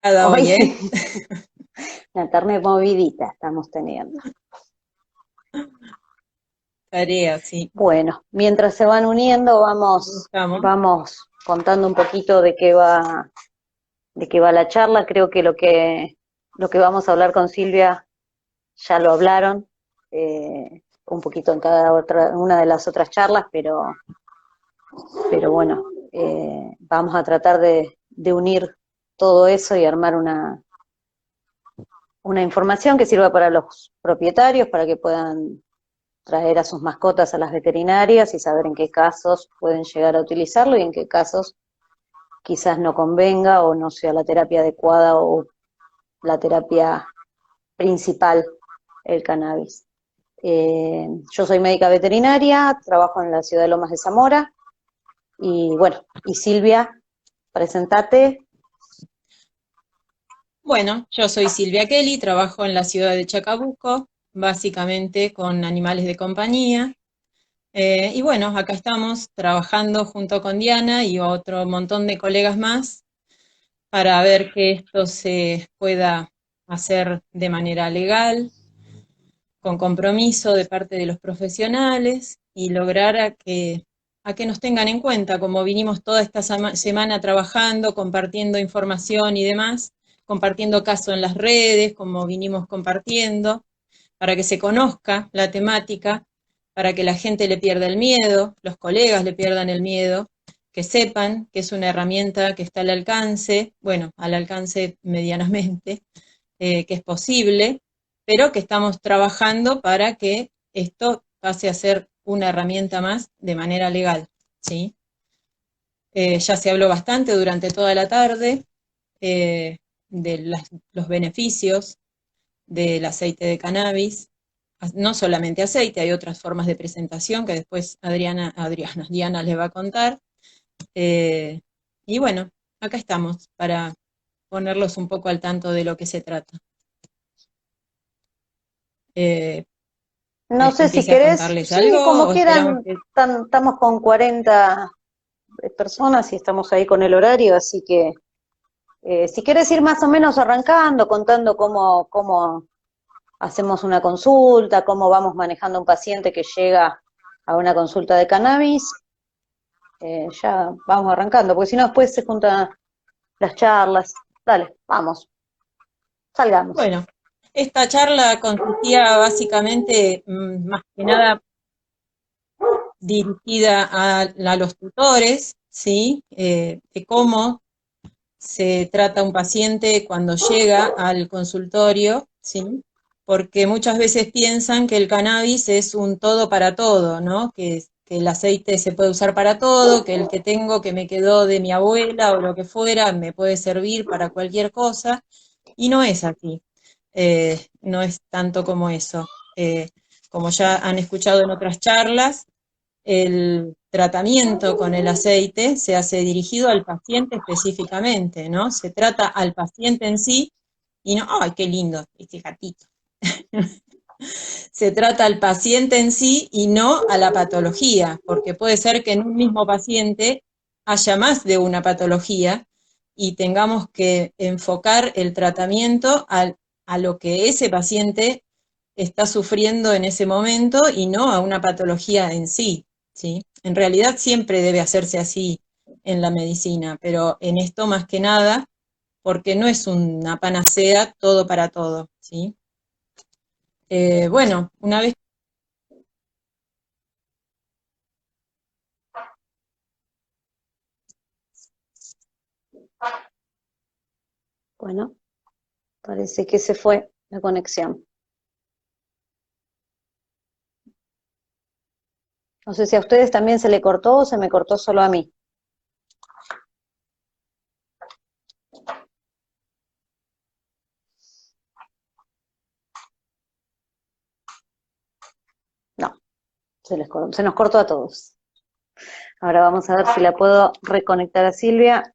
Hoy, hoy, ¿eh? una tarde movidita estamos teniendo. Tarea, sí. Bueno, mientras se van uniendo, ¿Cómo vamos, estamos? vamos contando un poquito de qué va la charla. Creo que lo que vamos a hablar con Silvia ya lo hablaron, un poquito en cada otra, una de las otras charlas, pero bueno, vamos a tratar de unir todo eso y armar una información que sirva para los propietarios, para que puedan traer a sus mascotas a las veterinarias y saber en qué casos pueden llegar a utilizarlo y en qué casos quizás no convenga o no sea la terapia adecuada o la terapia principal, el cannabis. Yo soy médica veterinaria, trabajo en la ciudad de Lomas de Zamora y bueno, y Silvia, presentate. Bueno, yo soy Silvia Kelly, trabajo en la ciudad de Chacabuco, básicamente con animales de compañía. Y bueno, acá estamos trabajando junto con Diana y otro montón de colegas más para ver que esto se pueda hacer de manera legal, con compromiso de parte de los profesionales y lograr a que nos tengan en cuenta, como vinimos toda esta semana trabajando, compartiendo información y demás, compartiendo casos en las redes, como vinimos compartiendo, para que se conozca la temática, para que la gente le pierda el miedo, los colegas le pierdan el miedo, que sepan que es una herramienta que está al alcance, bueno, al alcance medianamente, que es posible, pero que estamos trabajando para que esto pase a ser una herramienta más de manera legal, ¿sí? Ya se habló bastante durante toda la tarde eh, de los beneficios del aceite de cannabis, no solamente aceite, hay otras formas de presentación que después Diana les va a contar. Eh, y bueno, acá estamos para ponerlos un poco al tanto de lo que se trata. Eh, No ¿Querés que sé si empiece a querés, contarles sí, algo como o esperamos quieran, que... estamos con 40 personas y estamos ahí con el horario, así que si quieres ir más o menos arrancando, contando cómo hacemos una consulta, cómo vamos manejando un paciente que llega a una consulta de cannabis, ya vamos arrancando, porque si no después se juntan las charlas. Dale, vamos, salgamos. Bueno, esta charla consistía básicamente, más que nada, dirigida a los tutores, ¿sí? De cómo se trata un paciente cuando llega al consultorio, ¿sí? Porque muchas veces piensan que el cannabis es un todo para todo, ¿no? Que el aceite se puede usar para todo, que el que tengo que me quedó de mi abuela o lo que fuera me puede servir para cualquier cosa, y no es así. No es tanto como eso. Como ya han escuchado en otras charlas, el tratamiento con el aceite se hace dirigido al paciente específicamente, ¿no? Se trata al paciente en sí y no, ¡ay, qué lindo este gatito! Se trata al paciente en sí y no a la patología, porque puede ser que en un mismo paciente haya más de una patología y tengamos que enfocar el tratamiento a lo que ese paciente está sufriendo en ese momento y no a una patología en sí, ¿sí? En realidad siempre debe hacerse así en la medicina, pero en esto más que nada, porque no es una panacea todo para todo, ¿sí? Bueno, una vez... Bueno, parece que se fue la conexión. No sé si a ustedes también se le cortó o se me cortó solo a mí. No, se nos cortó a todos. Ahora vamos a ver si la puedo reconectar a Silvia.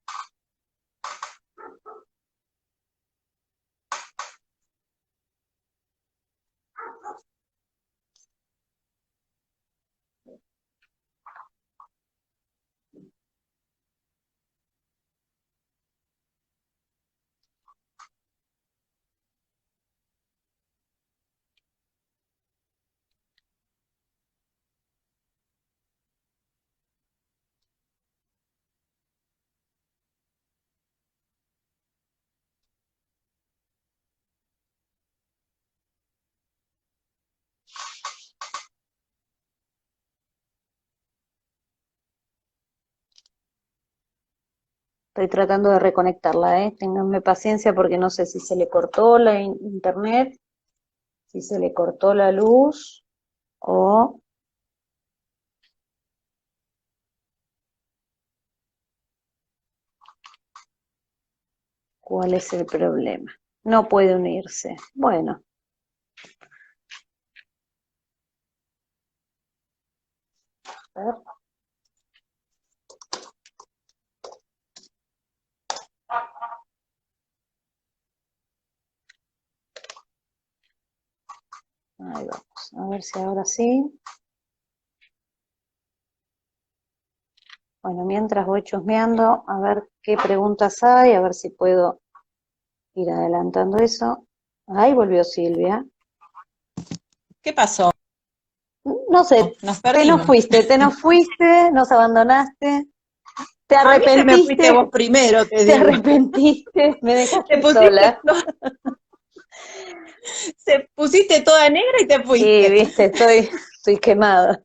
Estoy tratando de reconectarla, ¿eh? Ténganme paciencia porque no sé si se le cortó la internet, si se le cortó la luz o cuál es el problema. No puede unirse. Bueno. A ver. Ahí vamos. A ver si ahora sí. Bueno, mientras voy chusmeando, a ver qué preguntas hay, a ver si puedo ir adelantando eso. Ahí volvió Silvia. ¿Qué pasó? No sé, Nos perdimos. te nos fuiste, nos abandonaste, te A mí se me fuiste vos arrepentiste, primero, te te digo. arrepentiste, me Te dejaste pusiste, sola. se pusiste toda negra y te Sí, fuiste. viste, estoy quemada.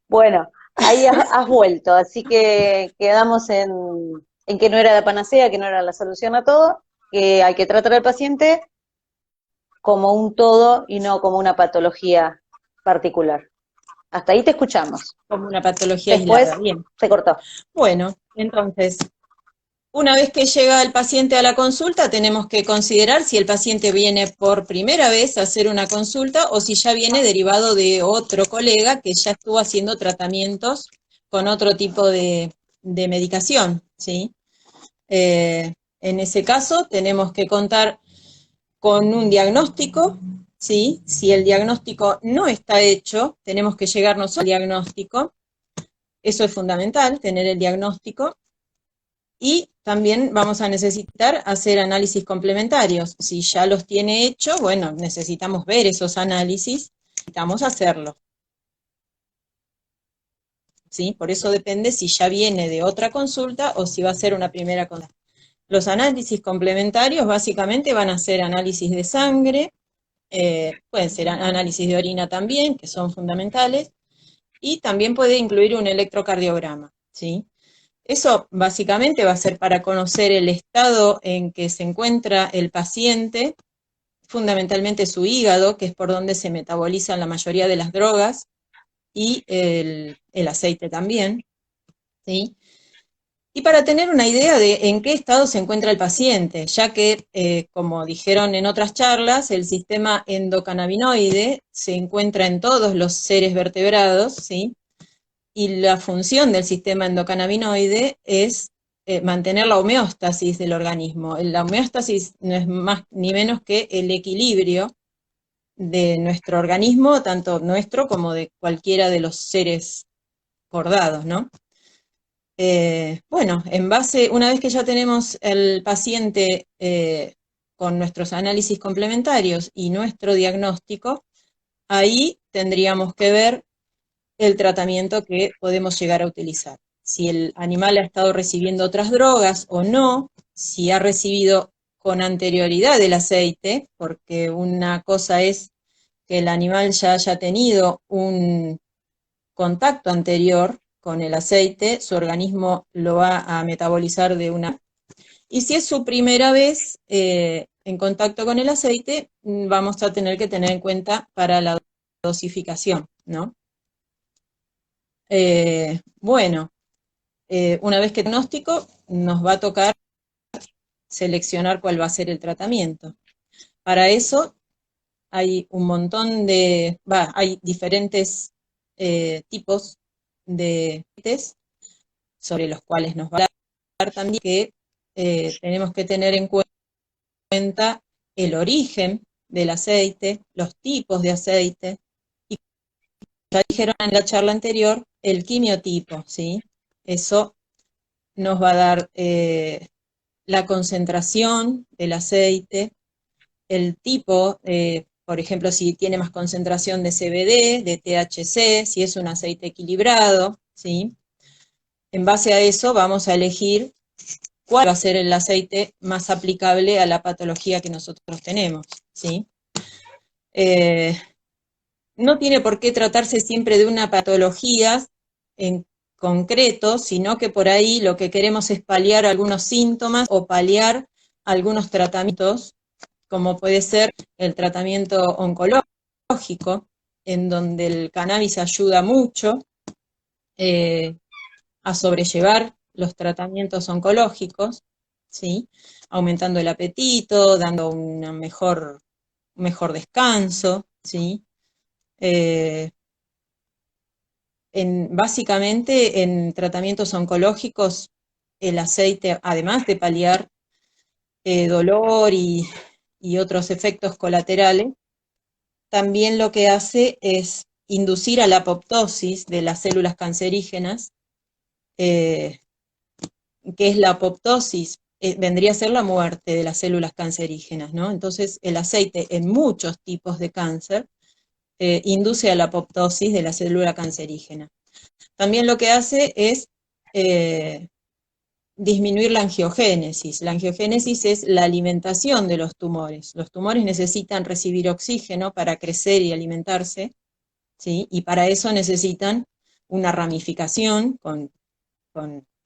Bueno, ahí has vuelto, así que quedamos en que no era la panacea, que no era la solución a todo, que hay que tratar al paciente como un todo y no como una patología particular. Hasta ahí te escuchamos. Como una patología aislada. Después Bien. se cortó. Bueno, entonces, una vez que llega el paciente a la consulta, tenemos que considerar si el paciente viene por primera vez a hacer una consulta o si ya viene derivado de otro colega que ya estuvo haciendo tratamientos con otro tipo de medicación, ¿sí? En ese caso, tenemos que contar con un diagnóstico, ¿sí? Si el diagnóstico no está hecho, tenemos que llegarnos al diagnóstico. Eso es fundamental, tener el diagnóstico. Y también vamos a necesitar hacer análisis complementarios. Si ya los tiene hecho, bueno, necesitamos ver esos análisis, necesitamos hacerlo. ¿Sí? Por eso depende si ya viene de otra consulta o si va a ser una primera consulta. Los análisis complementarios básicamente van a ser análisis de sangre, pueden ser análisis de orina también, que son fundamentales, y también puede incluir un electrocardiograma, ¿sí? Eso básicamente va a ser para conocer el estado en que se encuentra el paciente, fundamentalmente su hígado, que es por donde se metabolizan la mayoría de las drogas, y el aceite también, ¿sí? Y para tener una idea de en qué estado se encuentra el paciente, ya que, como dijeron en otras charlas, el sistema endocannabinoide se encuentra en todos los seres vertebrados, ¿sí? Y la función del sistema endocannabinoide es mantener la homeostasis del organismo. La homeostasis no es más ni menos que el equilibrio de nuestro organismo, tanto nuestro como de cualquiera de los seres cordados, ¿no? Bueno, una vez que ya tenemos el paciente con nuestros análisis complementarios y nuestro diagnóstico, ahí tendríamos que ver el tratamiento que podemos llegar a utilizar. Si el animal ha estado recibiendo otras drogas o no, si ha recibido con anterioridad el aceite, porque una cosa es que el animal ya haya tenido un contacto anterior con el aceite, su organismo lo va a metabolizar de una. Y si es su primera vez en contacto con el aceite, vamos a tener que tener en cuenta para la dosificación, ¿no? Bueno, una vez que diagnóstico, nos va a tocar seleccionar cuál va a ser el tratamiento. Para eso hay un montón hay diferentes tipos de test sobre los cuales nos va a hablar también que tenemos que tener en cuenta el origen del aceite, los tipos de aceite, y ya dijeron en la charla anterior, el quimiotipo, ¿sí? Eso nos va a dar la concentración del aceite, el tipo, por ejemplo, si tiene más concentración de CBD, de THC, si es un aceite equilibrado, ¿sí? En base a eso vamos a elegir cuál va a ser el aceite más aplicable a la patología que nosotros tenemos, ¿sí? No tiene por qué tratarse siempre de una patología concreto, sino que por ahí lo que queremos es paliar algunos síntomas o paliar algunos tratamientos, como puede ser el tratamiento oncológico, en donde el cannabis ayuda mucho eh, a sobrellevar los tratamientos oncológicos, ¿sí? Aumentando el apetito, dando un mejor descanso, ¿sí? Eh, básicamente en tratamientos oncológicos el aceite, además de paliar dolor y otros efectos colaterales, también lo que hace es inducir a la apoptosis de las células cancerígenas, eh, que es la apoptosis, vendría a ser la muerte de las células cancerígenas, ¿no? Entonces el aceite en muchos tipos de cáncer induce a la apoptosis de la célula cancerígena. También lo que hace es disminuir la angiogénesis. La angiogénesis es la alimentación de los tumores. Los tumores necesitan recibir oxígeno para crecer y alimentarse, ¿sí? Y para eso necesitan una ramificación con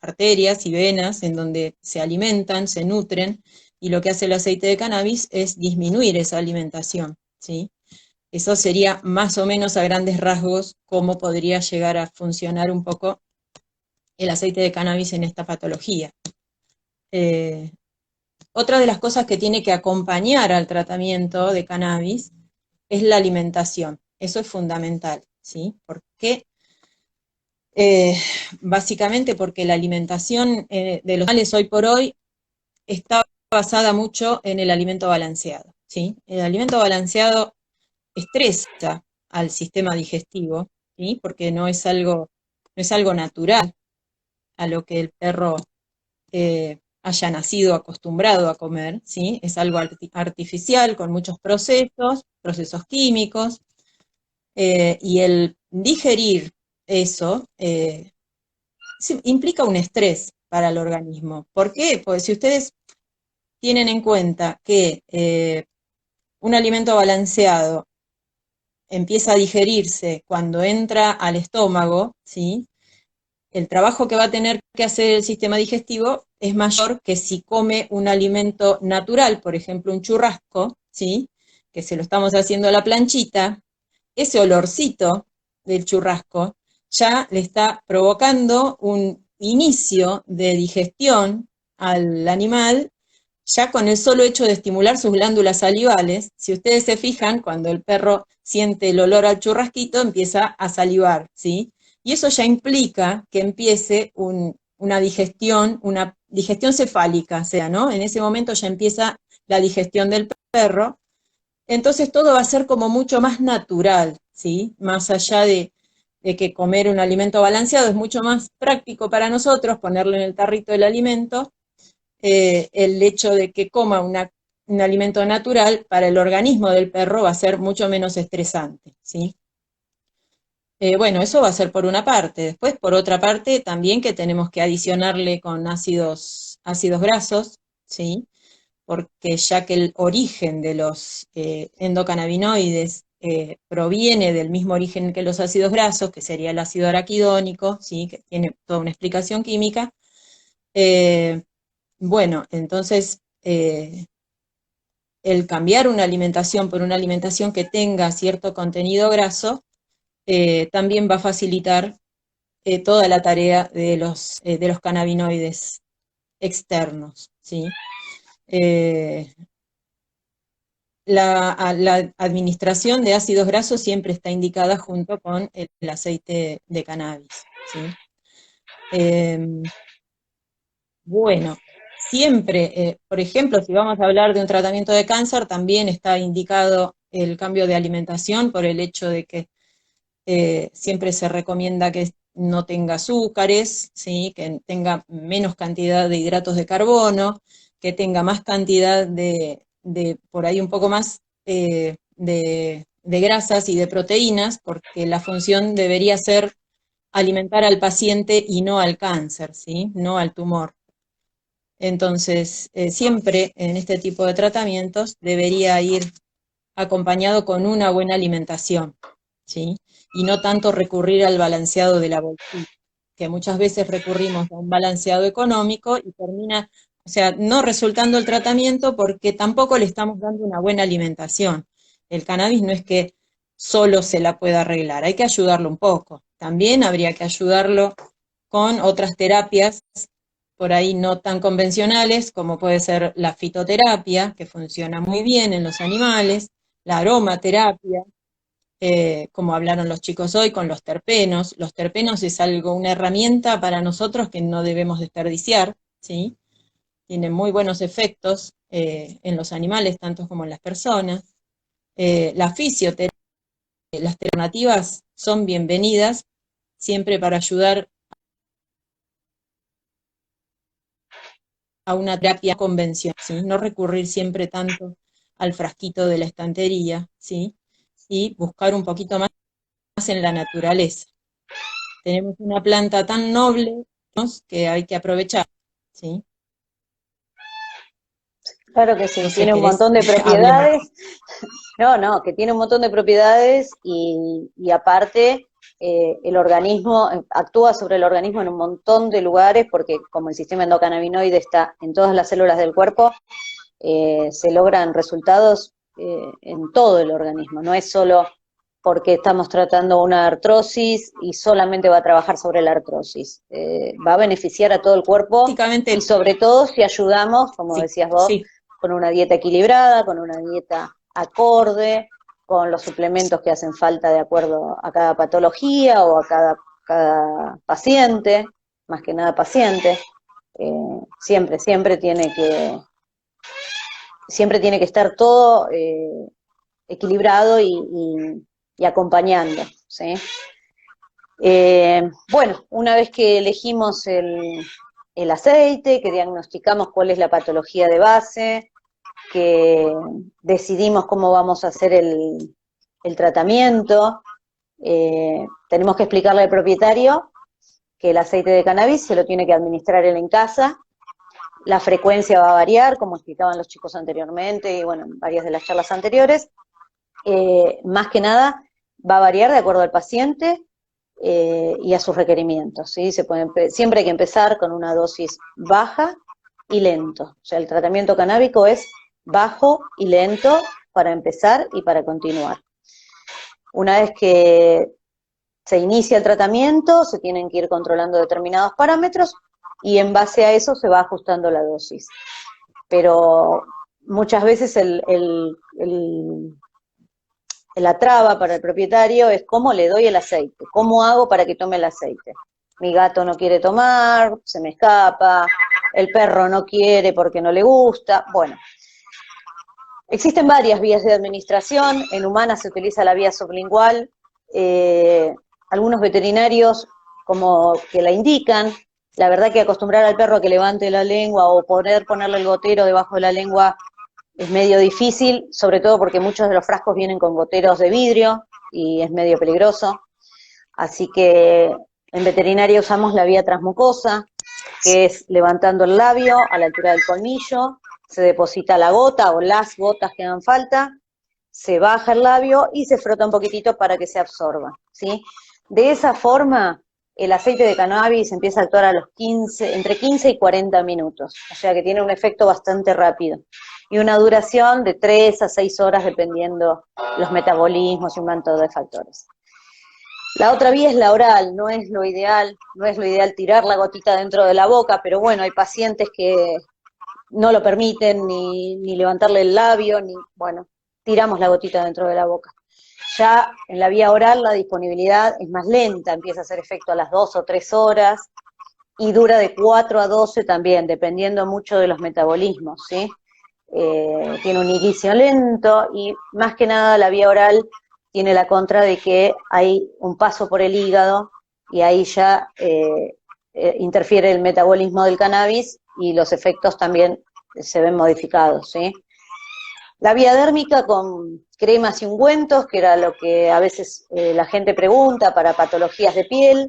arterias y venas en donde se alimentan, se nutren, y lo que hace el aceite de cannabis es disminuir esa alimentación, ¿sí? Eso sería más o menos a grandes rasgos cómo podría llegar a funcionar un poco el aceite de cannabis en esta patología. Otra de las cosas que tiene que acompañar al tratamiento de cannabis es la alimentación. Eso es fundamental, ¿sí? ¿Por qué? Básicamente porque la alimentación de los animales hoy por hoy está basada mucho en el alimento balanceado, ¿sí? El alimento balanceado estresa al sistema digestivo, ¿sí? Porque no es algo natural a lo que el perro haya nacido acostumbrado a comer, ¿sí? Es algo artificial, con muchos procesos químicos, y el digerir eso implica un estrés para el organismo. ¿Por qué? Pues si ustedes tienen en cuenta que un alimento balanceado empieza a digerirse cuando entra al estómago, ¿sí? El trabajo que va a tener que hacer el sistema digestivo es mayor que si come un alimento natural, por ejemplo un churrasco, ¿sí? Que se lo estamos haciendo a la planchita, ese olorcito del churrasco ya le está provocando un inicio de digestión al animal, ya con el solo hecho de estimular sus glándulas salivales. Si ustedes se fijan, cuando el perro siente el olor al churrasquito, empieza a salivar, ¿sí? Y eso ya implica que empiece una digestión cefálica, o sea, ¿no? En ese momento ya empieza la digestión del perro. Entonces todo va a ser como mucho más natural, ¿sí? Más allá de que comer un alimento balanceado es mucho más práctico para nosotros, ponerlo en el tarrito del alimento, el hecho de que coma un alimento natural para el organismo del perro va a ser mucho menos estresante, ¿sí? Bueno, eso va a ser por una parte. Después, por otra parte, también que tenemos que adicionarle con ácidos grasos, ¿sí? Porque ya que el origen de los endocannabinoides proviene del mismo origen que los ácidos grasos, que sería el ácido araquidónico, ¿sí? Que tiene toda una explicación química. Bueno, entonces el cambiar una alimentación por una alimentación que tenga cierto contenido graso también va a facilitar toda la tarea de los cannabinoides externos, ¿sí? La administración de ácidos grasos siempre está indicada junto con el aceite de cannabis, ¿sí? Bueno, siempre, por ejemplo, si vamos a hablar de un tratamiento de cáncer, también está indicado el cambio de alimentación por el hecho de que siempre se recomienda que no tenga azúcares, ¿sí? Que tenga menos cantidad de hidratos de carbono, que tenga más cantidad de por ahí un poco más de grasas y de proteínas, porque la función debería ser alimentar al paciente y no al cáncer, ¿sí? No al tumor. Entonces, siempre en este tipo de tratamientos debería ir acompañado con una buena alimentación, ¿sí? Y no tanto recurrir al balanceado de la bolsita. que muchas veces recurrimos a un balanceado económico y termina, o sea, no resultando el tratamiento porque tampoco le estamos dando una buena alimentación. El cannabis no es que solo se la pueda arreglar, hay que ayudarlo un poco. También habría que ayudarlo con otras terapias por ahí no tan convencionales, como puede ser la fitoterapia, que funciona muy bien en los animales, la aromaterapia, como hablaron los chicos hoy, con los terpenos. Los terpenos es algo, una herramienta para nosotros que no debemos desperdiciar, ¿sí? Tiene muy buenos efectos en los animales, tanto como en las personas. La fisioterapia, las alternativas son bienvenidas, siempre para ayudar a una terapia convencional, ¿sí? No recurrir siempre tanto al frasquito de la estantería, ¿sí? Y buscar un poquito más en la naturaleza. Tenemos una planta tan noble, ¿no?, que hay que aprovechar, ¿sí? Claro que sí, No sé, tiene un ¿querés? montón de Hábleme. propiedades. No, que tiene un montón de propiedades y aparte el organismo actúa sobre el organismo en un montón de lugares porque como el sistema endocannabinoide está en todas las células del cuerpo, se logran resultados en todo el organismo. No es solo porque estamos tratando una artrosis y solamente va a trabajar sobre la artrosis. Va a beneficiar a todo el cuerpo y Básicamente, sobre todo si ayudamos, como sí, decías vos, sí, con una dieta equilibrada, con una dieta acorde, con los suplementos que hacen falta de acuerdo a cada patología o a cada paciente, más que nada paciente. Siempre siempre tiene que estar todo equilibrado y acompañando, ¿sí? Bueno, una vez que elegimos el aceite, que diagnosticamos cuál es la patología de base, que decidimos cómo vamos a hacer el tratamiento, tenemos que explicarle al propietario que el aceite de cannabis se lo tiene que administrar él en casa. La frecuencia va a variar, como explicaban los chicos anteriormente, y bueno, en varias de las charlas anteriores. Más que nada, va a variar de acuerdo al paciente y a sus requerimientos, ¿sí? Siempre hay que empezar con una dosis baja y lento. O sea, el tratamiento canábico es bajo y lento para empezar y para continuar. Una vez que se inicia el tratamiento, se tienen que ir controlando determinados parámetros y en base a eso se va ajustando la dosis. Pero muchas veces la traba para el propietario es cómo le doy el aceite, cómo hago para que tome el aceite. Mi gato no quiere tomar, se me escapa, el perro no quiere porque no le gusta. Bueno, existen varias vías de administración, en humanas se utiliza la vía sublingual, algunos veterinarios como que la indican. La verdad que acostumbrar al perro a que levante la lengua o ponerle el gotero debajo de la lengua es medio difícil, sobre todo porque muchos de los frascos vienen con goteros de vidrio y es medio peligroso. Así que en veterinaria usamos la vía transmucosa, que es levantando el labio a la altura del colmillo, se deposita la gota o las gotas que hagan falta, se baja el labio y se frota un poquitito para que se absorba, ¿sí? De esa forma, el aceite de cannabis empieza a actuar a los entre 15 y 40 minutos, o sea que tiene un efecto bastante rápido. Y una duración de 3 a 6 horas dependiendo los metabolismos y un montón de factores. La otra vía es la oral, no es lo ideal tirar la gotita dentro de la boca, pero bueno, hay pacientes que no lo permiten ni levantarle el labio, bueno, tiramos la gotita dentro de la boca. Ya en la vía oral la disponibilidad es más lenta, empieza a hacer efecto a las 2 o 3 horas y dura de 4 a 12 también, dependiendo mucho de los metabolismos, ¿sí? Tiene un inicio lento y más que nada la vía oral tiene la contra de que hay un paso por el hígado y ahí ya interfiere el metabolismo del cannabis y los efectos también se ven modificados, ¿sí? La vía dérmica con cremas y ungüentos, que era lo que a veces la gente pregunta para patologías de piel.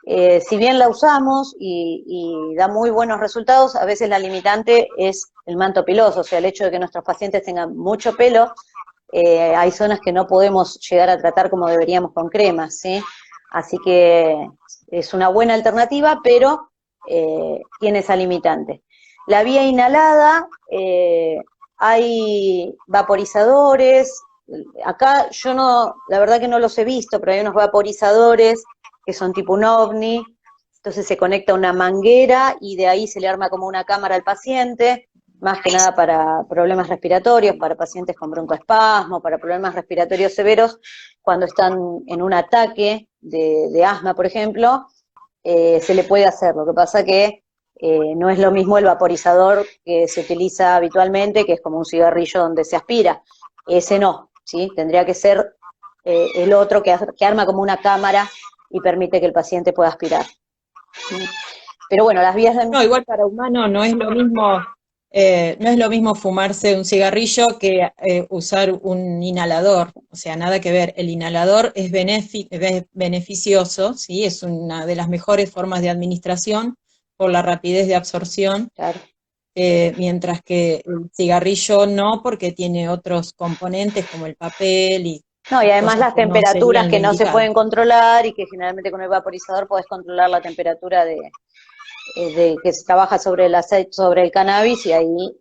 Si bien la usamos y da muy buenos resultados, a veces la limitante es el manto piloso, o sea, el hecho de que nuestros pacientes tengan mucho pelo, hay zonas que no podemos llegar a tratar como deberíamos con cremas, ¿sí? Así que es una buena alternativa, pero tiene esa limitante. La vía inhalada, hay vaporizadores, acá yo no, la verdad que no los he visto, pero hay unos vaporizadores que son tipo un ovni, entonces se conecta una manguera y de ahí se le arma como una cámara al paciente, más que nada para problemas respiratorios, para pacientes con broncoespasmo, para problemas respiratorios severos, cuando están en un ataque de asma, por ejemplo, se le puede hacer. Lo que pasa que no es lo mismo el vaporizador que se utiliza habitualmente, que es como un cigarrillo donde se aspira. Ese no, ¿sí? Tendría que ser el otro que arma como una cámara y permite que el paciente pueda aspirar. Pero bueno, las vías de... No, igual para humano no es lo mismo, no es lo mismo fumarse un cigarrillo que usar un inhalador. O sea, nada que ver. El inhalador es beneficioso, ¿sí? Es una de las mejores formas de administración por la rapidez de absorción. Claro. Mientras que el cigarrillo no, porque tiene otros componentes como el papel y no, y además las que no temperaturas serían lo que no se indicado. pueden controlar y que generalmente con el vaporizador podés controlar la temperatura de que se trabaja sobre el aceite, sobre el cannabis y ahí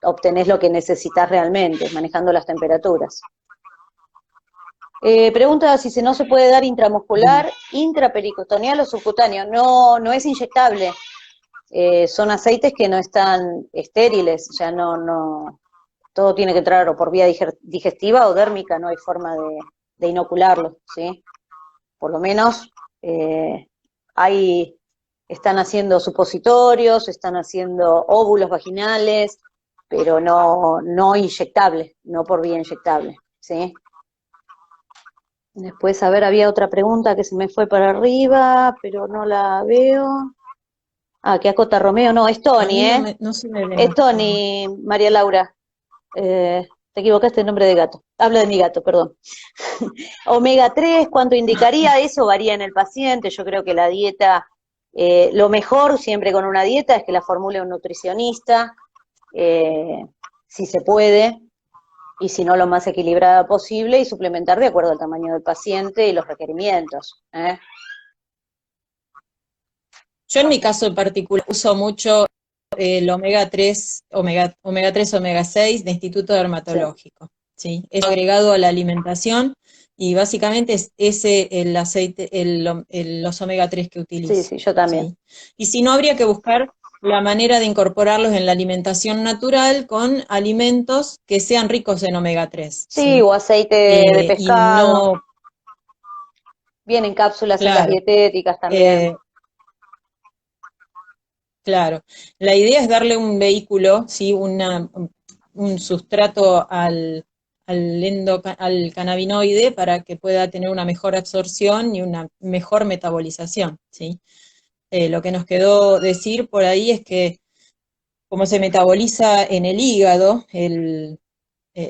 obtenés lo que necesitas realmente, manejando las temperaturas. Pregunta si no se puede dar intramuscular, intraperitoneal o subcutáneo. No, no es inyectable. Son aceites que no están estériles, o sea, no, todo tiene que entrar o por vía digestiva o dérmica, no hay forma de inocularlo, ¿sí? Por lo menos están haciendo supositorios, están haciendo óvulos vaginales, pero no inyectable, no por vía inyectable, ¿sí? Después, a ver, había otra pregunta que se me fue para arriba, pero no la veo. Ah, que acota Romeo, no, es A Tony, mí no, ¿eh? no se me Es ven. Tony, María Laura. Te equivocaste el nombre de gato. Habla de mi gato, perdón. Omega 3, ¿cuánto indicaría? Eso varía en el paciente. Yo creo que la dieta, lo mejor siempre con una dieta es que la formule un nutricionista, si se puede, y si no lo más equilibrada posible, y suplementar de acuerdo al tamaño del paciente y los requerimientos. Yo en mi caso en particular uso mucho el omega 3, omega 6 de Instituto Sí, Dermatológico, ¿sí? Es agregado a la alimentación y básicamente es ese el aceite, los omega 3 que sí, utilizo, sí, yo también. ¿sí? Y si no, habría que buscar la manera de incorporarlos en la alimentación natural con alimentos que sean ricos en omega 3, Sí, ¿sí? o aceite de Y pescado. no, Vienen cápsulas en las claro, dietéticas también. eh, claro, la idea es darle un vehículo, ¿sí? Un sustrato al cannabinoide para que pueda tener una mejor absorción y una mejor metabolización, ¿sí? Lo que nos quedó decir por ahí es que como se metaboliza en el hígado,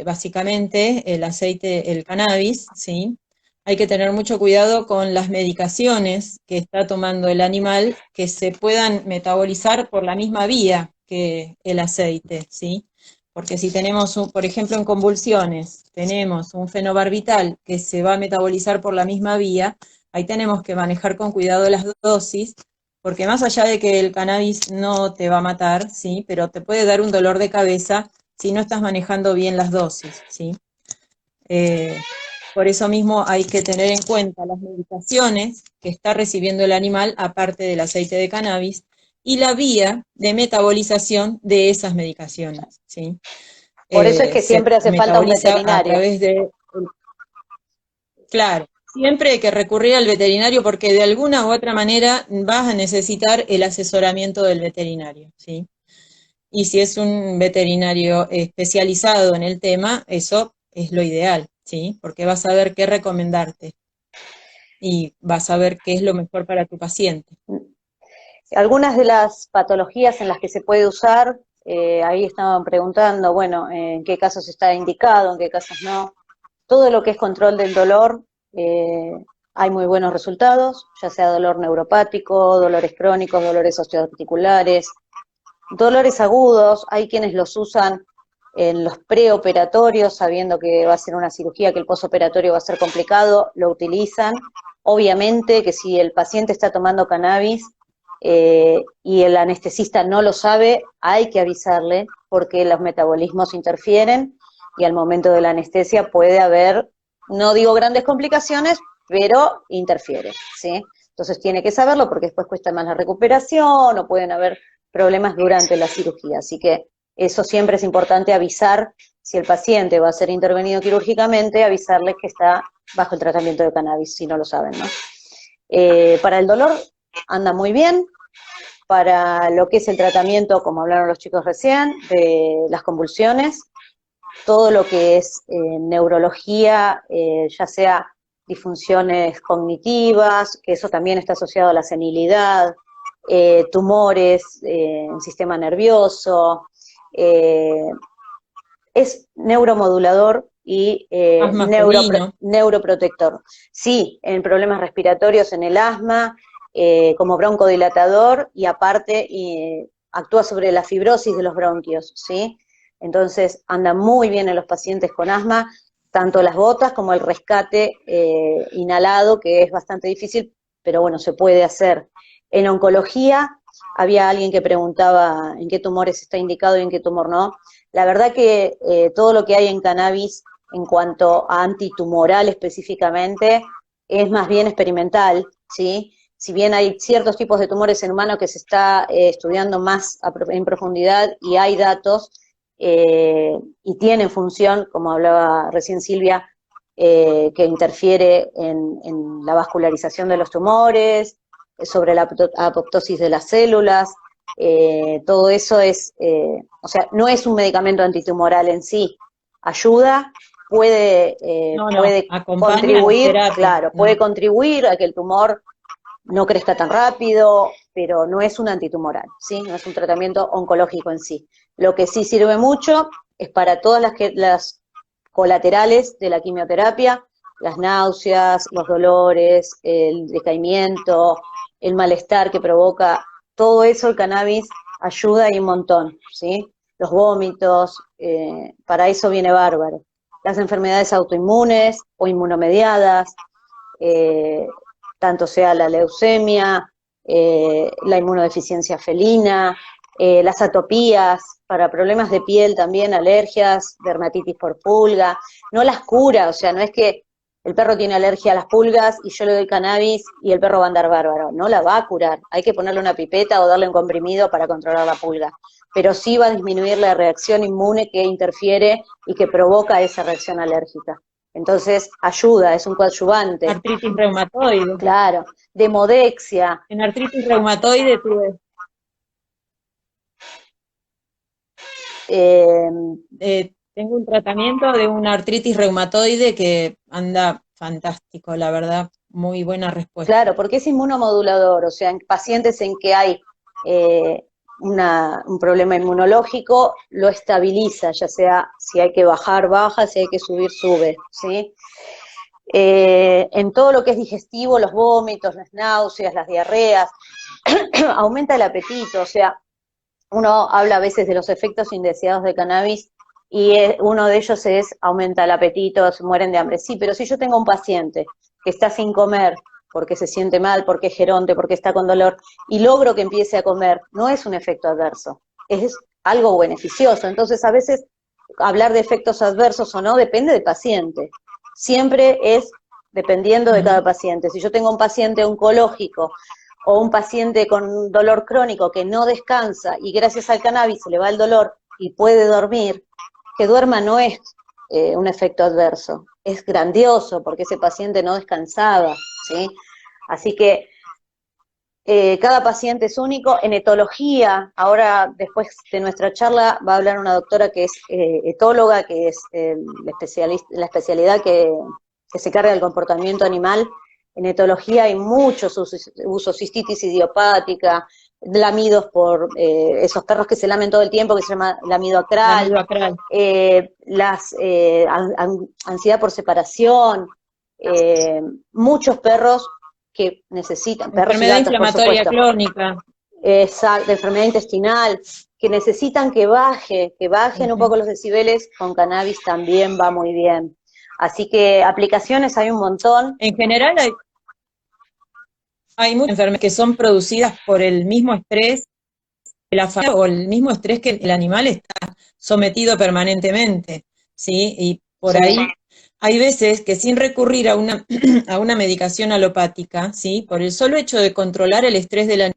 básicamente el aceite, el cannabis, ¿sí? Hay que tener mucho cuidado con las medicaciones que está tomando el animal que se puedan metabolizar por la misma vía que el aceite, ¿sí? Porque si tenemos, por ejemplo, en convulsiones, tenemos un fenobarbital que se va a metabolizar por la misma vía, ahí tenemos que manejar con cuidado las dosis, porque más allá de que el cannabis no te va a matar, ¿sí? Pero te puede dar un dolor de cabeza si no estás manejando bien las dosis, ¿sí? Eh, por eso mismo hay que tener en cuenta las medicaciones que está recibiendo el animal, aparte del aceite de cannabis, y la vía de metabolización de esas medicaciones, ¿sí? Por eso es que Se siempre hace falta un metaboliza a veterinario. través de, claro, siempre hay que recurrir al veterinario porque de alguna u otra manera vas a necesitar el asesoramiento del veterinario, ¿sí? Y si es un veterinario especializado en el tema, eso es lo ideal, ¿sí? Porque vas a ver qué recomendarte y vas a ver qué es lo mejor para tu paciente. Algunas de las patologías en las que se puede usar, ahí estaban preguntando, bueno, en qué casos está indicado, en qué casos no. Todo lo que es control del dolor, eh, hay muy buenos resultados, ya sea dolor neuropático, dolores crónicos, dolores osteoarticulares, dolores agudos, hay quienes los usan en los preoperatorios, sabiendo que va a ser una cirugía, que el posoperatorio va a ser complicado, lo utilizan. Obviamente que si el paciente está tomando cannabis y el anestesista no lo sabe, hay que avisarle porque los metabolismos interfieren y al momento de la anestesia puede haber, no digo grandes complicaciones, pero interfiere, ¿sí? Entonces tiene que saberlo porque después cuesta más la recuperación o pueden haber problemas durante la cirugía. Así que eso siempre es importante avisar, si el paciente va a ser intervenido quirúrgicamente, avisarles que está bajo el tratamiento de cannabis, si no lo saben, ¿no? Para el dolor anda muy bien, para lo que es el tratamiento, como hablaron los chicos recién, de las convulsiones, todo lo que es neurología, ya sea disfunciones cognitivas, que eso también está asociado a la senilidad, tumores en sistema nervioso, es neuromodulador y Asma purino. neuroprotector. Sí, en problemas respiratorios, en el asma, como broncodilatador y aparte actúa sobre la fibrosis de los bronquios, ¿sí? Entonces anda muy bien en los pacientes con asma, tanto las gotas como el rescate inhalado, que es bastante difícil, pero bueno, se puede hacer. En oncología había alguien que preguntaba en qué tumores está indicado y en qué tumor no. La verdad que todo lo que hay en cannabis en cuanto a antitumoral específicamente es más bien experimental, ¿sí? Si bien hay ciertos tipos de tumores en humanos que se está estudiando más en profundidad y hay datos y tienen función, como hablaba recién Silvia, que interfiere en la vascularización de los tumores, sobre la apoptosis de las células, todo eso es, o sea, no es un medicamento antitumoral en sí, ayuda, puede, puede acompaña las contribuir, terapias. claro, puede contribuir a que el tumor no crezca tan rápido, pero no es un antitumoral, ¿sí? No es un tratamiento oncológico en sí. Lo que sí sirve mucho es para todas las colaterales de la quimioterapia, las náuseas, los dolores, el decaimiento, el malestar que provoca, todo eso el cannabis ayuda y un montón, ¿sí? Los vómitos, para eso viene bárbaro. Las enfermedades autoinmunes o inmunomediadas, eh, tanto sea la leucemia, la inmunodeficiencia felina, las atopías, para problemas de piel también, alergias, dermatitis por pulga, no las cura, o sea, no es que el perro tiene alergia a las pulgas y yo le doy cannabis y el perro va a andar bárbaro, no la va a curar, hay que ponerle una pipeta o darle un comprimido para controlar la pulga, pero sí va a disminuir la reacción inmune que interfiere y que provoca esa reacción alérgica. Entonces, ayuda, es un coadyuvante. Artritis reumatoide. Claro, demodexia. En artritis reumatoide tuve, tengo un tratamiento de una artritis reumatoide que anda fantástico, la verdad, muy buena respuesta. Claro, porque es inmunomodulador, o sea, en pacientes en que hay un problema inmunológico, lo estabiliza, ya sea si hay que bajar, baja, si hay que subir, sube, ¿sí? En todo lo que es digestivo, los vómitos, las náuseas, las diarreas, aumenta el apetito, o sea, uno habla a veces de los efectos indeseados del cannabis y uno de ellos es aumenta el apetito, se mueren de hambre. Sí, pero si yo tengo un paciente que está sin comer porque se siente mal, porque es geronte, porque está con dolor, y logro que empiece a comer, no es un efecto adverso, es algo beneficioso. Entonces, a veces hablar de efectos adversos o no depende del paciente. Siempre es dependiendo de cada paciente. Si yo tengo un paciente oncológico o un paciente con dolor crónico que no descansa y gracias al cannabis se le va el dolor y puede dormir, que duerma no es un efecto adverso, es grandioso porque ese paciente no descansaba, ¿sí? Así que cada paciente es único. En etología, ahora después de nuestra charla va a hablar una doctora que es etóloga, que es la especialidad que se carga del comportamiento animal. En etología hay muchos usos, cistitis idiopática, lamidos por esos perros que se lamen todo el tiempo, que se llama lamido acral, ansiedad por separación, muchos perros que necesitan, perros y enfermedad gatos, por inflamatoria supuesto. crónica. Exacto, enfermedad intestinal, que necesitan que bajen un poco los decibeles, con cannabis también va muy bien. Así que aplicaciones hay un montón. En general hay, Hay muchas enfermedades que son producidas por el mismo estrés de la familia o el mismo estrés que el animal está sometido permanentemente, ¿sí? Y por Sí, ahí hay veces que sin recurrir a una, a una medicación alopática, ¿sí? Por el solo hecho de controlar el estrés del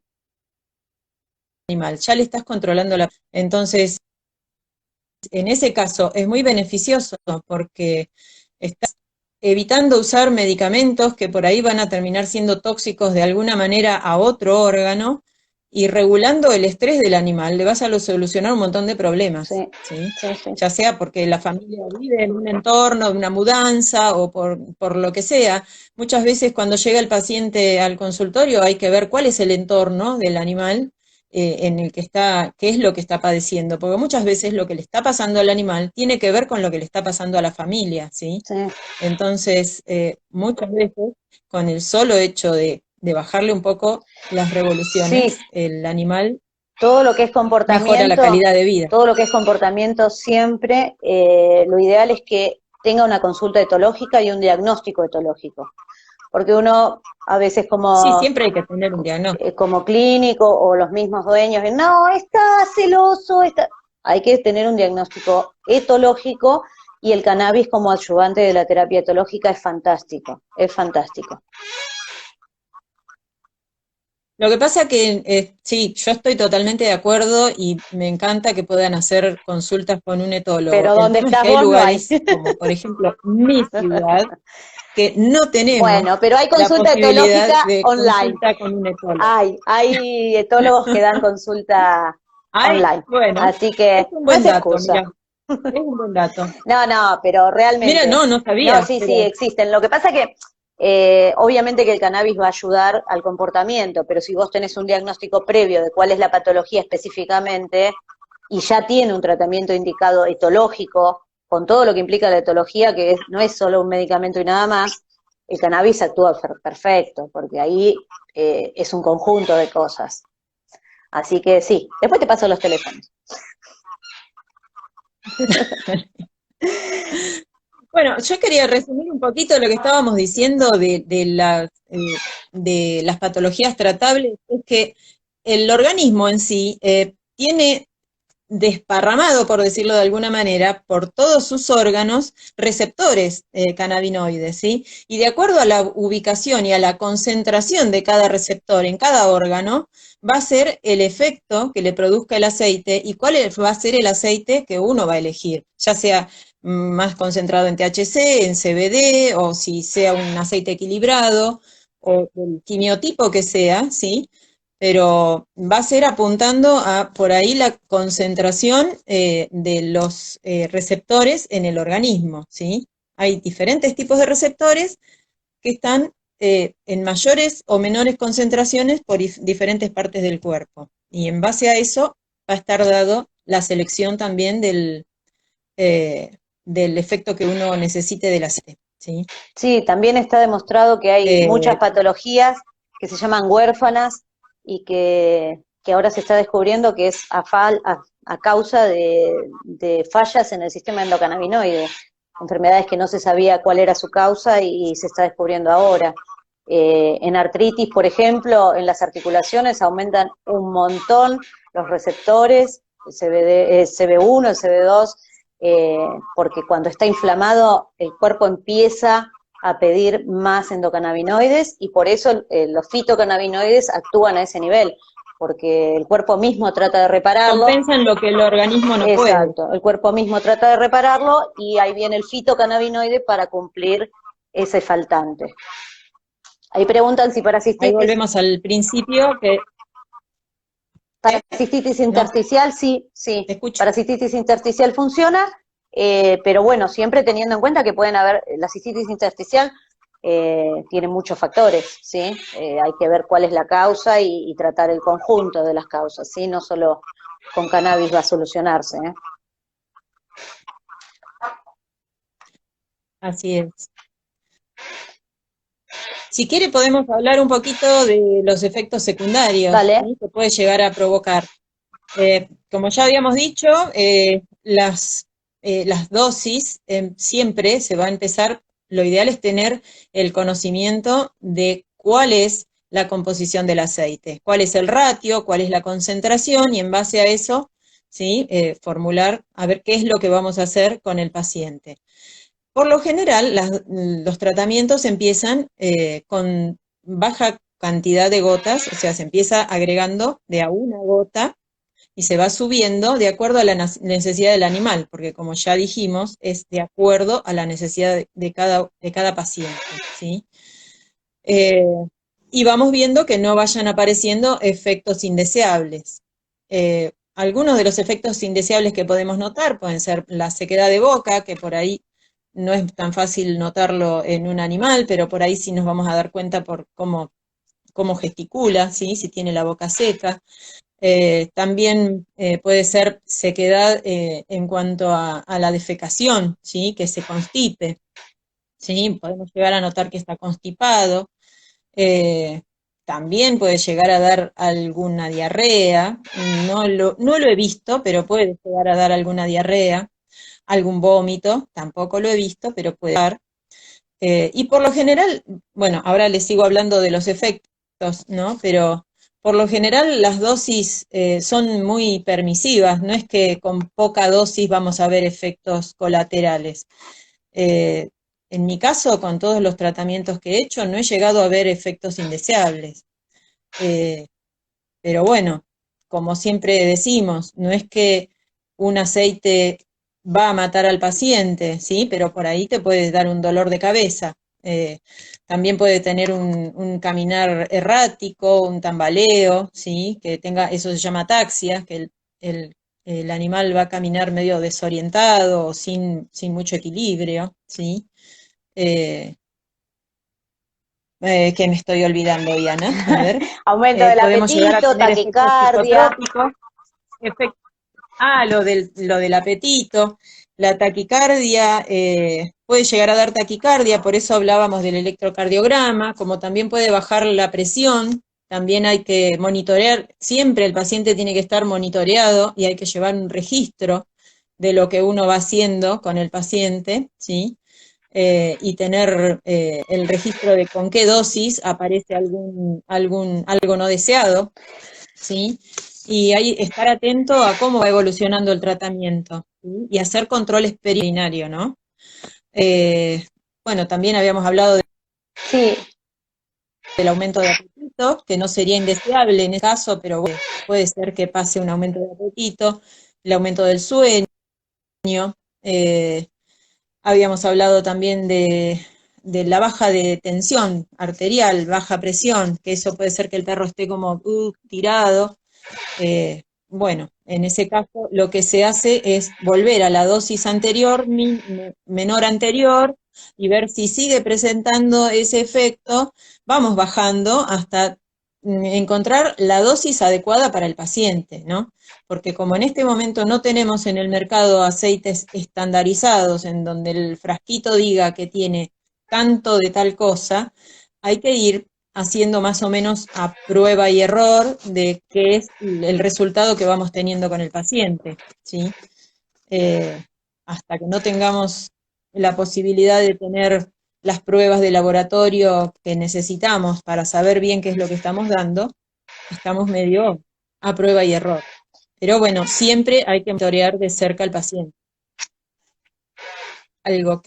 animal, ya le estás controlando la... Entonces, en ese caso es muy beneficioso porque estás evitando usar medicamentos que por ahí van a terminar siendo tóxicos de alguna manera a otro órgano y regulando el estrés del animal le vas a solucionar un montón de problemas, sí, ¿sí? sí, sí. Ya sea porque la familia vive en un entorno de una mudanza o por lo que sea. Muchas veces cuando llega el paciente al consultorio hay que ver cuál es el entorno del animal en el que está, qué es lo que está padeciendo, porque muchas veces lo que le está pasando al animal tiene que ver con lo que le está pasando a la familia, ¿sí? Sí, Entonces, muchas veces, con el solo hecho de bajarle un poco las sí, revoluciones, el animal todo lo que es mejora la comportamiento, calidad de vida. todo lo que es comportamiento siempre, lo ideal es que tenga una consulta etológica y un diagnóstico etológico. Porque uno a veces Sí, siempre hay que tener un diagnóstico. como clínico o los mismos dueños, no, está celoso, está... Hay que tener un diagnóstico etológico y el cannabis como ayudante de la terapia etológica es fantástico, es fantástico. Lo que pasa que sí, yo estoy totalmente de acuerdo y me encanta que puedan hacer consultas con un etólogo. Pero El donde tema es estás que hay vos no hay. lugares, como por ejemplo mi ciudad, que no tenemos Bueno, pero hay la consulta posibilidad etológica de online. consulta con un etólogo. Hay etólogos que dan consulta Ay, online. bueno, Así es que un no buen es dato, excusa. mira, es un buen dato. No, no, pero Mira, realmente, no no, sabía, sí, sí, pero existen. Lo que pasa que, obviamente que el cannabis va a ayudar al comportamiento, pero si vos tenés un diagnóstico previo de cuál es la patología específicamente y ya tiene un tratamiento indicado etológico, con todo lo que implica la etología, que no es solo un medicamento y nada más, el cannabis actúa perfecto, porque ahí es un conjunto de cosas. Así que sí, después te paso los teléfonos. bueno, yo quería resumir un poquito lo que estábamos diciendo de las patologías tratables, es que el organismo en sí tiene desparramado, por decirlo de alguna manera, por todos sus órganos, receptores cannabinoides, ¿sí? Y de acuerdo a la ubicación y a la concentración de cada receptor en cada órgano, va a ser el efecto que le produzca el aceite y cuál va a ser el aceite que uno va a elegir, ya sea más concentrado en THC, en CBD, o si sea un aceite equilibrado, o el quimiotipo que sea, ¿sí? Pero va a ser apuntando a por ahí la concentración de los receptores en el organismo, ¿sí? Hay diferentes tipos de receptores que están en mayores o menores concentraciones por diferentes partes del cuerpo. Y en base a eso va a estar dado la selección también del efecto que uno necesite del aceite, ¿sí? Sí, también está demostrado que hay muchas Eh, patologías que se llaman huérfanas y que ahora se está descubriendo que es a causa de fallas en el sistema endocannabinoide, enfermedades que no se sabía cuál era su causa y se está descubriendo ahora. En artritis, por ejemplo, en las articulaciones aumentan un montón los receptores, el CBD, el CB1, el CB2, porque cuando está inflamado el cuerpo empieza a pedir más endocannabinoides y por eso los fitocannabinoides actúan a ese nivel, porque el cuerpo mismo trata de repararlo. compensan lo que el organismo no puede. Exacto, el cuerpo mismo trata de repararlo y ahí viene el fitocannabinoide para cumplir ese faltante. Ahí preguntan si Ahí volvemos al principio que, para cistitis no, intersticial, sí, sí, te escucho. para cistitis intersticial funciona, pero bueno, siempre teniendo en cuenta que pueden haber, la cistitis intersticial tiene muchos factores, ¿sí? Hay que ver cuál es la causa y tratar el conjunto de las causas, ¿sí? No solo con cannabis va a solucionarse, ¿eh? Así es. Si quiere podemos hablar un poquito de los efectos secundarios, Dale, ¿sí? Que puede llegar a provocar. Como ya habíamos dicho, las dosis siempre se va a empezar, lo ideal es tener el conocimiento de cuál es la composición del aceite, cuál es el ratio, cuál es la concentración, y en base a eso, ¿sí? Formular a ver qué es lo que vamos a hacer con el paciente. Por lo general, los tratamientos empiezan con baja cantidad de gotas, o sea, se empieza agregando de a una gota y se va subiendo de acuerdo a la necesidad del animal, porque como ya dijimos, es de acuerdo a la necesidad de cada paciente, ¿sí? Eh, y vamos viendo que no vayan apareciendo efectos indeseables. Algunos de los efectos indeseables que podemos notar pueden ser la sequedad de boca, que por ahí no es tan fácil notarlo en un animal, pero por ahí sí nos vamos a dar cuenta por cómo gesticula, ¿sí? Si tiene la boca seca. También puede ser sequedad en cuanto a la defecación, ¿sí? Que se constipe, ¿sí? Podemos llegar a notar que está constipado. Eh, También puede llegar a dar alguna diarrea, no lo he visto, pero puede llegar a dar alguna diarrea, algún vómito, tampoco lo he visto, pero puede dar. Y por lo general, bueno, ahora les sigo hablando de los efectos, ¿no? Pero por lo general las dosis son muy permisivas, no es que con poca dosis vamos a ver efectos colaterales. Eh, en mi caso, con todos los tratamientos que he hecho, no he llegado a ver efectos indeseables. Eh, pero bueno, como siempre decimos, no es que un aceite va a matar al paciente, ¿sí? Pero por ahí te puede dar un dolor de cabeza. Eh, También puede tener un caminar errático, un tambaleo, ¿sí? Que tenga, eso se llama ataxia, que el animal va a caminar medio desorientado o sin mucho equilibrio, ¿sí? Eh, que me estoy olvidando, Diana. A ver, Aumento del podemos llegar a apetito, tener efectos taquicardia. psicotrópicos. Lo del apetito, la taquicardia, puede llegar a dar taquicardia, por eso hablábamos del electrocardiograma, como también puede bajar la presión, también hay que monitorear, siempre el paciente tiene que estar monitoreado y hay que llevar un registro de lo que uno va haciendo con el paciente, ¿sí? Y tener el registro de con qué dosis aparece algo no deseado, ¿sí? Y ahí estar atento a cómo va evolucionando el tratamiento, ¿sí? Y hacer controles periodinarios, ¿no? Eh, bueno, también habíamos hablado Sí, del aumento de apetito, que no sería indeseable en este caso, pero bueno, puede ser que pase un aumento de apetito, el aumento del sueño. eh, Habíamos hablado también de la baja de tensión arterial, baja presión, que eso puede ser que el perro esté como tirado. Bueno, en ese caso lo que se hace es volver a la dosis anterior, menor anterior, y ver si sigue presentando ese efecto. Vamos bajando hasta encontrar la dosis adecuada para el paciente, ¿no? Porque como en este momento no tenemos en el mercado aceites estandarizados en donde el frasquito diga que tiene tanto de tal cosa, hay que ir haciendo más o menos a prueba y error de qué es el resultado que vamos teniendo con el paciente, ¿sí? Eh, Hasta que no tengamos la posibilidad de tener las pruebas de laboratorio que necesitamos para saber bien qué es lo que estamos dando, estamos medio a prueba y error. Pero bueno, siempre hay que monitorear de cerca al paciente. Algo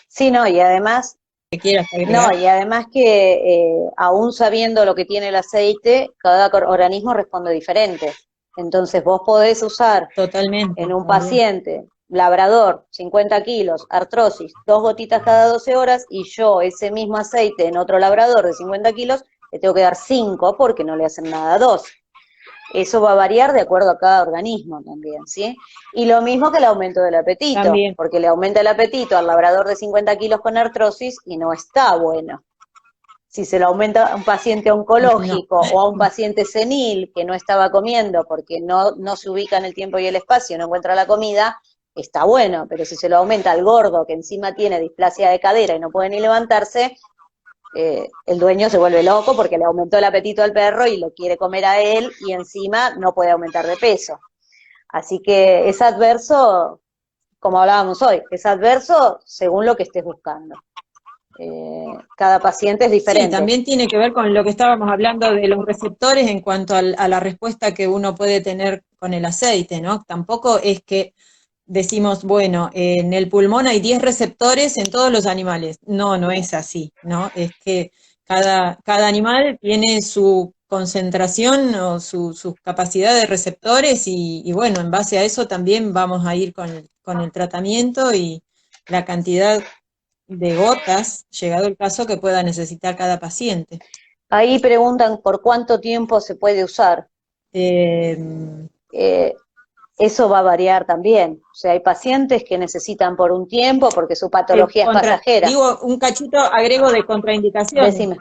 sí, no, y además, que quieras no, agregar. y además que aún sabiendo lo que tiene el aceite, cada organismo responde diferente. Entonces vos podés usar Totalmente, en un también. paciente labrador, 50 kilos, artrosis, 2 gotitas cada 12 horas, y yo ese mismo aceite en otro labrador de 50 kilos, le tengo que dar 5 porque no le hacen nada a 2. Eso va a variar de acuerdo a cada organismo también, ¿sí? Y lo mismo que el aumento del apetito, También. porque le aumenta el apetito al labrador de 50 kilos con artrosis y no está bueno. Si se lo aumenta a un paciente No. oncológico o a un paciente senil que no estaba comiendo porque no se ubica en el tiempo y el espacio, no encuentra la comida, está bueno, pero si se lo aumenta al gordo que encima tiene displasia de cadera y no puede ni levantarse, el dueño se vuelve loco porque le aumentó el apetito al perro y lo quiere comer a él y encima no puede aumentar de peso. Así que es adverso, como hablábamos hoy, es adverso según lo que estés buscando. Cada paciente es Sí, diferente. también tiene que ver con lo que estábamos hablando de los receptores en cuanto a la respuesta que uno puede tener con el aceite, ¿no? Tampoco es que decimos, bueno, en el pulmón hay 10 receptores en todos los animales. No, no es así, ¿no? Es que cada animal tiene su concentración o su capacidad de receptores y bueno, en base a eso también vamos a ir con el tratamiento y la cantidad de gotas, llegado el caso, que pueda necesitar cada paciente. Ahí preguntan por cuánto tiempo se puede usar. Eh, Eh, Eso va a variar también. O sea, hay pacientes que necesitan por un tiempo porque su patología es pasajera. digo, un cachito agrego de contraindicaciones. Decime.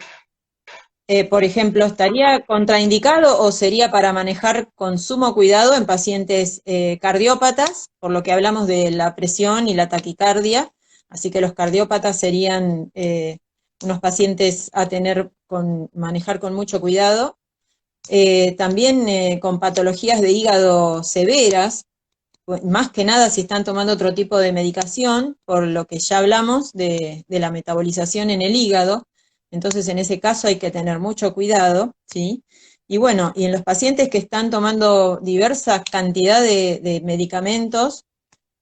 Por ejemplo, ¿estaría contraindicado o sería para manejar con sumo cuidado en pacientes cardiópatas, por lo que hablamos de la presión y la taquicardia? Así que los cardiópatas serían unos pacientes a manejar con mucho cuidado. También con patologías de hígado severas, más que nada si están tomando otro tipo de medicación, por lo que ya hablamos de la metabolización en el hígado. Entonces, en ese caso hay que tener mucho cuidado, ¿sí? Y bueno, y en los pacientes que están tomando diversa cantidad de medicamentos,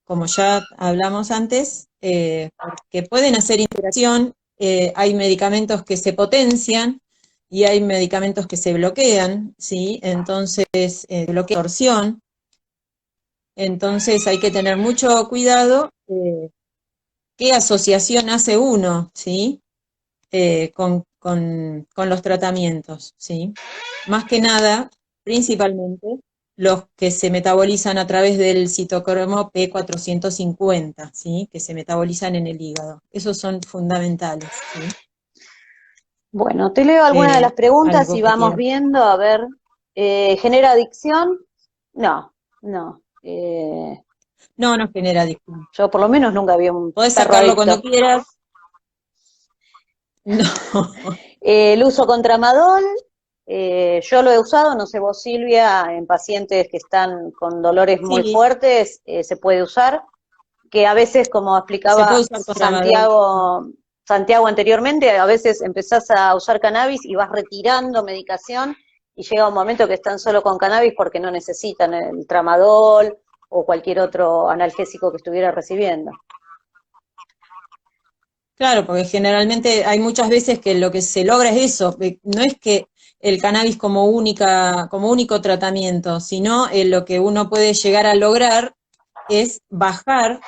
como ya hablamos antes, que pueden hacer interacción, hay medicamentos que se potencian y hay medicamentos que se bloquean, ¿sí? Entonces, bloquea la absorción. Entonces hay que tener mucho cuidado qué asociación hace uno, ¿sí? Con los tratamientos, ¿sí? Más que nada, principalmente, los que se metabolizan a través del citocromo P450, ¿sí? Que se metabolizan en el hígado. Esos son fundamentales, ¿sí? Bueno, te leo algunas de las preguntas y Algo que vamos quieran. viendo. A ver, ¿genera adicción? No, no. No, no genera adicción. Yo por lo menos nunca vi un Podés perro sacarlo adicto. cuando quieras. No. El uso con tramadol, yo lo he usado, no sé vos Silvia, en pacientes que están con dolores muy Sí, fuertes, se puede usar, que a veces, como se puede explicaba usar con tramadol. Santiago anteriormente, a veces empezás a usar cannabis y vas retirando medicación y llega un momento que están solo con cannabis porque no necesitan el tramadol o cualquier otro analgésico que estuviera recibiendo. Claro, porque generalmente hay muchas veces que lo que se logra es eso, no es que el cannabis como único tratamiento, sino lo que uno puede llegar a lograr es bajar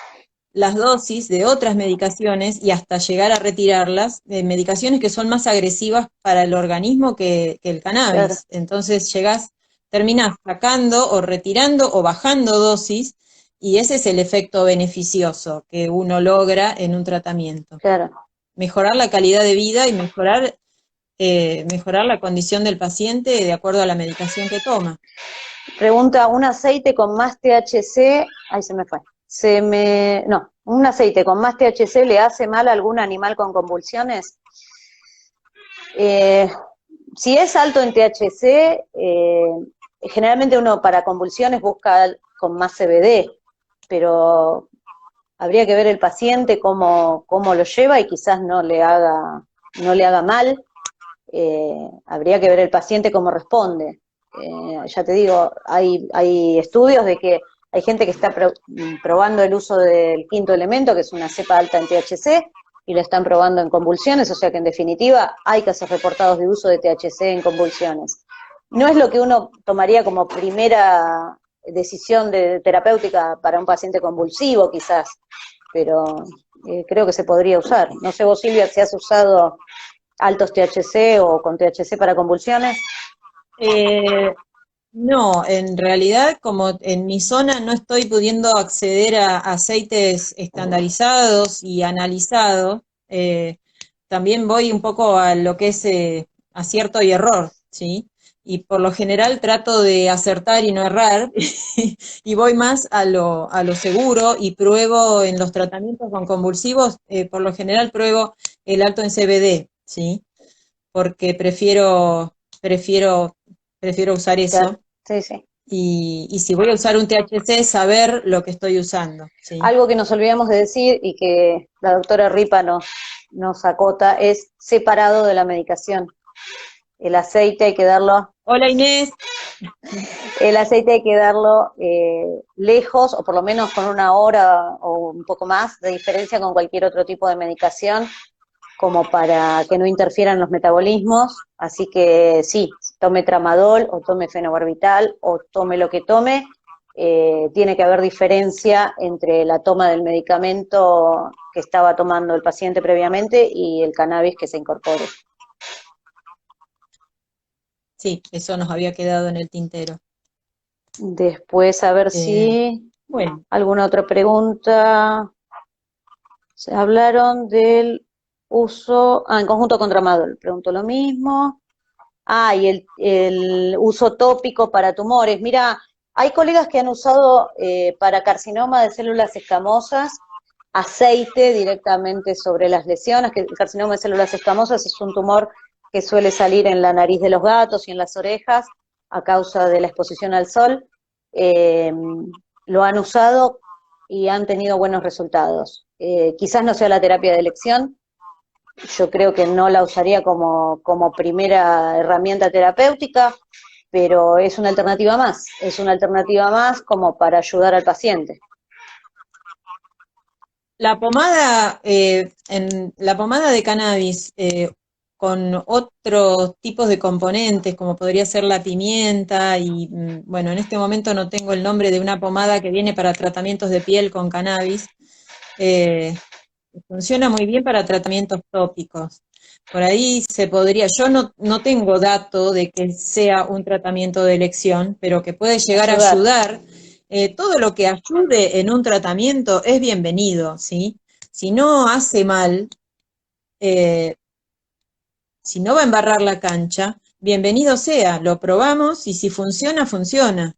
las dosis de otras medicaciones y hasta llegar a retirarlas, de medicaciones que son más agresivas para el organismo que el Claro, cannabis. Entonces terminás sacando o retirando o bajando dosis y ese es el efecto beneficioso que uno logra en un tratamiento. claro. Mejorar la calidad de vida y mejorar la condición del paciente de acuerdo a la medicación que toma. Pregunta, ¿un aceite con más THC? Ay, se me fue. No, ¿un aceite con más THC le hace mal a algún animal con convulsiones? Eh, si es alto en THC, generalmente uno para convulsiones busca con más CBD, pero habría que ver el paciente cómo lo lleva y quizás no le haga mal. Habría que ver el paciente cómo responde. Ya te digo, hay estudios de que hay gente que está probando el uso del quinto elemento, que es una cepa alta en THC, y lo están probando en convulsiones, o sea que en definitiva hay casos reportados de uso de THC en convulsiones. No es lo que uno tomaría como primera decisión terapéutica para un paciente convulsivo, quizás, pero creo que se podría usar. No sé vos, Silvia, si has usado altos THC o con THC para convulsiones. Eh, no, en realidad, como en mi zona no estoy pudiendo acceder a aceites estandarizados y analizados, también voy un poco a lo que es acierto y error, ¿sí? Y por lo general trato de acertar y no errar, y voy más a lo seguro y pruebo en los tratamientos con convulsivos, por lo general pruebo el alto en CBD, ¿sí? Porque prefiero usar Claro, eso. sí, sí. Y si voy a usar un THC, saber lo que estoy usando, ¿sí? Algo que nos olvidamos de decir y que la doctora Ripa nos acota, es separado de la medicación. El aceite hay que darlo... Hola Inés. El aceite hay que darlo lejos, o por lo menos con 1 hora o un poco más de diferencia con cualquier otro tipo de medicación, como para que no interfieran los metabolismos. Así que sí, tome tramadol o tome fenobarbital o tome lo que tome, tiene que haber diferencia entre la toma del medicamento que estaba tomando el paciente previamente y el cannabis que se incorpore. Sí, eso nos había quedado en el tintero. Después, a ver si Bueno, alguna otra pregunta. Se hablaron del uso, en conjunto con tramadol, pregunto lo mismo. Y el uso tópico para tumores. Mira, hay colegas que han usado para carcinoma de células escamosas aceite directamente sobre las lesiones, que el carcinoma de células escamosas es un tumor que suele salir en la nariz de los gatos y en las orejas a causa de la exposición al sol. Eh, lo han usado y han tenido buenos resultados. Quizás no sea la terapia de elección, yo creo que no la usaría como primera herramienta terapéutica, pero es una alternativa más como para ayudar al paciente. la pomada, la pomada de cannabis con otros tipos de componentes, como podría ser la pimienta, y bueno, en este momento no tengo el nombre de una pomada que viene para tratamientos de piel con cannabis, funciona muy bien para tratamientos tópicos. Por ahí se podría, yo no tengo dato de que sea un tratamiento de elección, pero que puede llegar a ayudar. Todo lo que ayude en un tratamiento es bienvenido, ¿sí? Si no hace mal, si no va a embarrar la cancha, bienvenido sea, lo probamos y si funciona, funciona.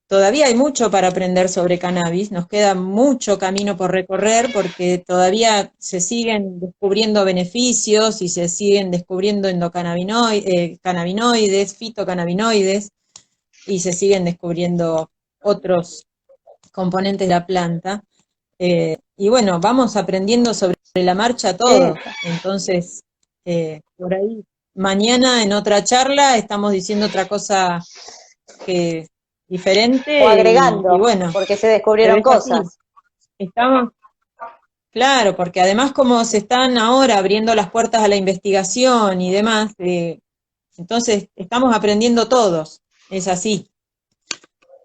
Todavía hay mucho para aprender sobre cannabis, nos queda mucho camino por recorrer porque todavía se siguen descubriendo beneficios y se siguen descubriendo cannabinoides, fitocannabinoides, y se siguen descubriendo otros componentes de la planta. Y bueno, vamos aprendiendo sobre la marcha todo. Entonces, por ahí, mañana en otra charla estamos diciendo otra cosa que diferente O agregando, y bueno, porque se pero descubrieron es así. cosas. Estamos, claro, porque además como se están ahora abriendo las puertas a la investigación y demás, entonces estamos aprendiendo todos, es así.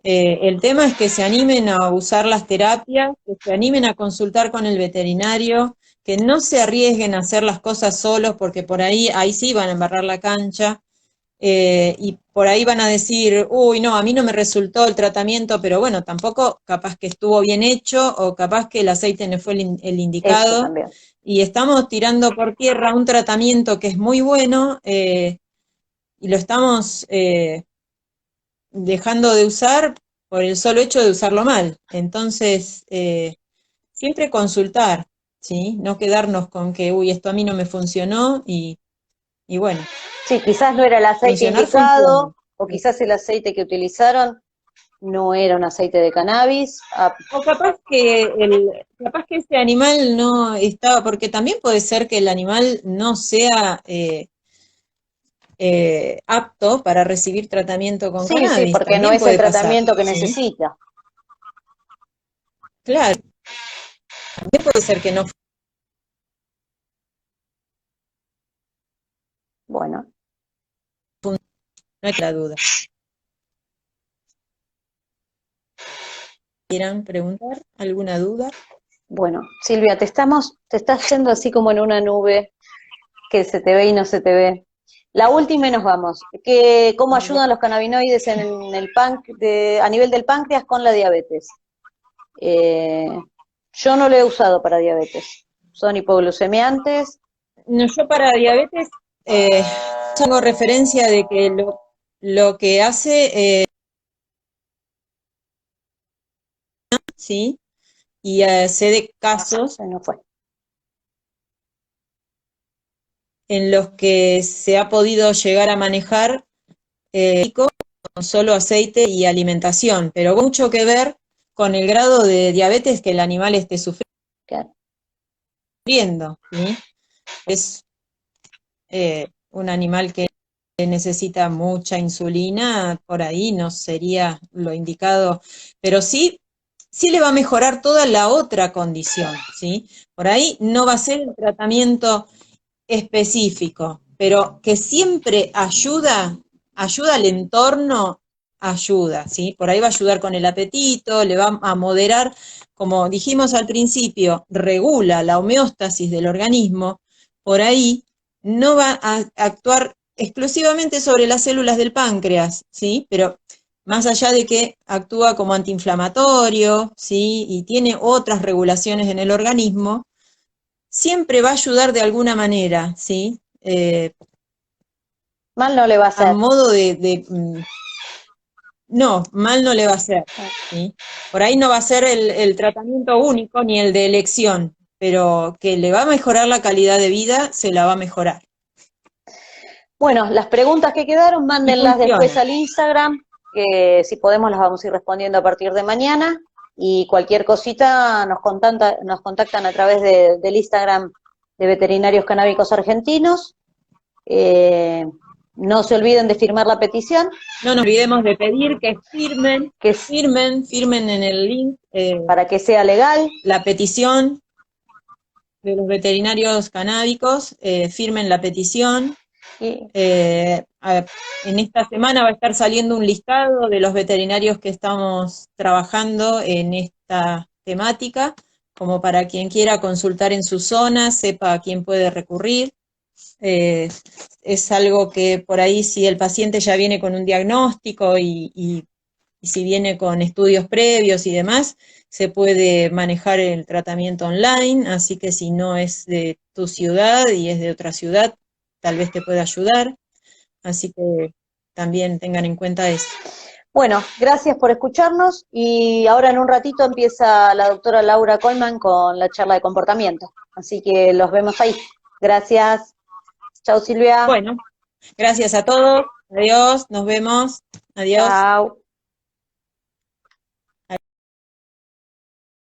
El tema es que se animen a usar las terapias, que se animen a consultar con el veterinario, que no se arriesguen a hacer las cosas solos, porque por ahí sí van a embarrar la cancha, y por ahí van a decir, uy, no, a mí no me resultó el tratamiento, pero bueno, tampoco capaz que estuvo bien hecho o capaz que el aceite no fue el indicado. Y estamos tirando por tierra un tratamiento que es muy bueno y lo estamos dejando de usar por el solo hecho de usarlo mal. Entonces, siempre consultar, ¿sí? No quedarnos con que, uy, esto a mí no me funcionó y bueno. Sí, quizás no era el aceite indicado, funciona. o quizás el aceite que utilizaron no era un aceite de cannabis. O capaz que ese animal no estaba, porque también puede ser que el animal no sea apto para recibir tratamiento con cannabis. Sí, porque también no es puede el tratamiento pasar, que ¿sí? necesita. Claro, también puede ser que no. Bueno. No hay la duda. ¿Quieran preguntar? ¿Alguna duda? Bueno, Silvia, te estás yendo así como en una nube que se te ve y no se te ve. La última y nos vamos. ¿Cómo ayudan los cannabinoides en el a nivel del páncreas con la diabetes? Yo no lo he usado para diabetes. Son hipoglucemiantes. No, yo para diabetes tengo referencia de que lo que hace, ¿sí? Y sé de casos No fue. en los que se ha podido llegar a manejar con solo aceite y alimentación, pero mucho que ver con el grado de diabetes que el animal esté sufriendo. Claro. sufriendo, ¿sí? Es un animal que necesita mucha insulina, por ahí no sería lo indicado, pero sí, sí le va a mejorar toda la otra condición, ¿sí? Por ahí no va a ser el tratamiento específico, pero que siempre ayuda al entorno, ayuda, ¿sí? Por ahí va a ayudar con el apetito, le va a moderar, como dijimos al principio, regula la homeostasis del organismo, por ahí no va a actuar exclusivamente sobre las células del páncreas, ¿sí? Pero más allá de que actúa como antiinflamatorio, ¿sí? Y tiene otras regulaciones en el organismo, siempre va a ayudar de alguna manera, ¿sí? Mal no le va a A hacer. modo no, mal no le va a hacer, ¿sí? Por ahí no va a ser el tratamiento único ni el de elección, pero que le va a mejorar la calidad de vida, se la va a mejorar. Bueno, las preguntas que quedaron, Y mándenlas después funciona. al Instagram, que si podemos las vamos a ir respondiendo a partir de mañana. Y cualquier cosita nos contactan a través del Instagram de Veterinarios Canábicos Argentinos. Eh, no se olviden de firmar la petición, No nos olvidemos de pedir que firmen, que es firmen en el link para que sea legal. la petición de los veterinarios canábicos, firmen la petición. Y, En esta semana va a estar saliendo un listado de los veterinarios que estamos trabajando en esta temática, como para quien quiera consultar en su zona, sepa a quién puede recurrir. Es algo que por ahí, si el paciente ya viene con un diagnóstico y si viene con estudios previos y demás, se puede manejar el tratamiento online, así que si no es de tu ciudad y es de otra ciudad, tal vez te pueda ayudar. Así que también tengan en cuenta eso. bueno, gracias por escucharnos y ahora en un ratito empieza la doctora Laura Colman con la charla de comportamiento. Así que los vemos ahí. Gracias. Chao, Silvia. Bueno, gracias a todos. Adiós, nos vemos. Adiós. Chao.